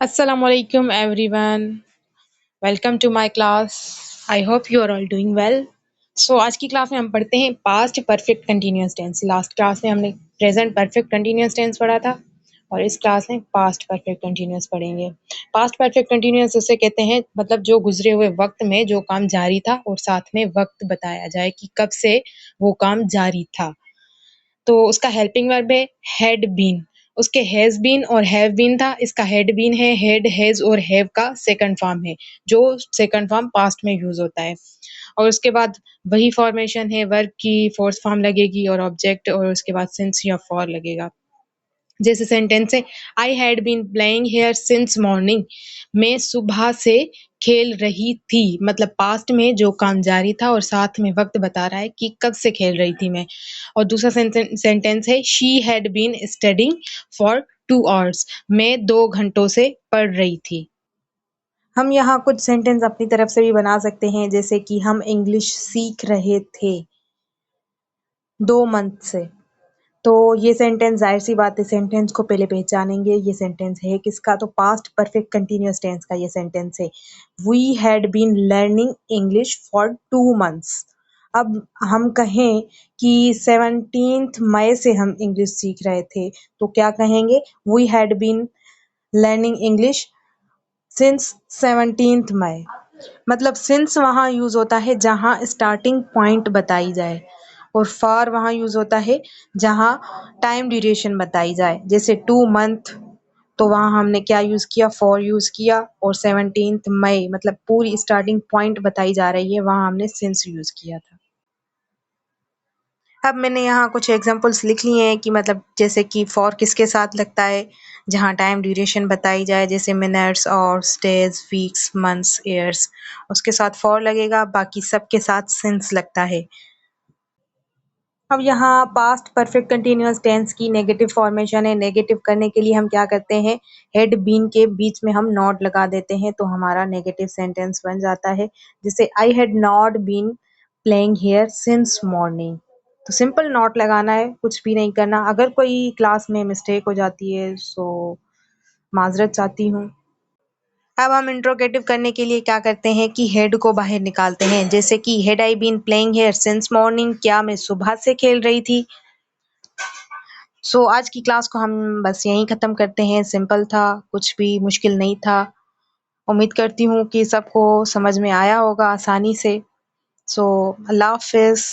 Assalamualaikum everyone. Welcome to my class. I hope you are all doing well. So आज की class में हम पढ़ते हैं past perfect continuous tense. Last class में हमने प्रेजेंट परफेक्ट कंटिन्यूअस टेंस पढ़ा था और इस क्लास में पास्ट परफेक्ट कंटिन्यूअस पढ़ेंगे। पास्ट परफेक्ट कंटिन्यूअस उसे कहते हैं मतलब जो गुजरे हुए वक्त में जो काम जारी था और साथ में वक्त बताया जाए कि कब से वो काम जारी था। तो उसका हेल्पिंग वर्ब है हैड बीन। उसके हैज बीन और हैव बीन था। इसका हैड बीन है, हैड, हैज और हैव का सेकंड फॉर्म है जो सेकंड फॉर्म पास्ट में यूज होता है। और उसके बाद वही फॉर्मेशन है, वर्ब की फोर्थ फॉर्म लगेगी और ऑब्जेक्ट और उसके बाद सिंस या फॉर लगेगा। जैसे सेंटेंस है I had been playing here since morning. मैं सुबह से खेल रही थी, मतलब पास्ट में जो काम जारी था और साथ में वक्त बता रहा है कि कब से खेल रही थी मैं। और दूसरा सेंटेंस है she had been studying for 2 hours. मैं 2 घंटों से पढ़ रही थी। हम यहाँ कुछ सेंटेंस अपनी तरफ से भी बना सकते हैं, जैसे कि हम इंग्लिश सीख रहे थे 2 मंथ से। तो ये सेंटेंस जाहिर सी बात है सेंटेंस को पहले पहचानेंगे। ये सेंटेंस है किसका? तो पास्ट परफेक्ट कंटिन्यूअस टेंस का ये सेंटेंस है। We had been learning English for 2 months. अब हम कहें कि 17 मई से हम इंग्लिश सीख रहे थे, तो क्या कहेंगे? We had been learning English since 17 May. मतलब सिंस वहाँ यूज होता है जहाँ स्टार्टिंग पॉइंट बताई जाए और फॉर वहाँ यूज होता है जहाँ टाइम ड्यूरेशन बताई जाए। जैसे 2 मंथ, तो वहाँ हमने क्या यूज किया? फॉर यूज किया। और 17 मई मतलब पूरी स्टार्टिंग पॉइंट बताई जा रही है, वहाँ हमने सिंस यूज किया था। अब मैंने यहाँ कुछ एग्जांपल्स लिख लिए हैं कि मतलब जैसे कि फॉर किसके साथ लगता है जहाँ टाइम ड्यूरेशन बताई जाए, जैसे minutes, hours, days, weeks, months, years, उसके साथ फॉर लगेगा। बाकी सबके साथ सिंस लगता है। अब यहाँ पास्ट परफेक्ट कंटिन्यूअस टेंस की नेगेटिव फॉर्मेशन है। नेगेटिव करने के लिए हम क्या करते हैं? हैड बीन के बीच में हम नॉट लगा देते हैं, तो हमारा नेगेटिव सेंटेंस बन जाता है। जैसे I had not been playing here since morning. तो सिंपल नॉट लगाना है, कुछ भी नहीं करना। अगर कोई क्लास में मिस्टेक हो जाती है सो माजरत चाहती हूँ। अब हम इंट्रोगेटिव करने के लिए क्या करते हैं कि हेड को बाहर निकालते हैं। जैसे कि had I been playing here since morning, क्या मैं सुबह से खेल रही थी? आज की क्लास को हम बस यहीं ख़त्म करते हैं। सिंपल था, कुछ भी मुश्किल नहीं था। उम्मीद करती हूँ कि सबको समझ में आया होगा आसानी से। अल्लाह हाफ़िज़।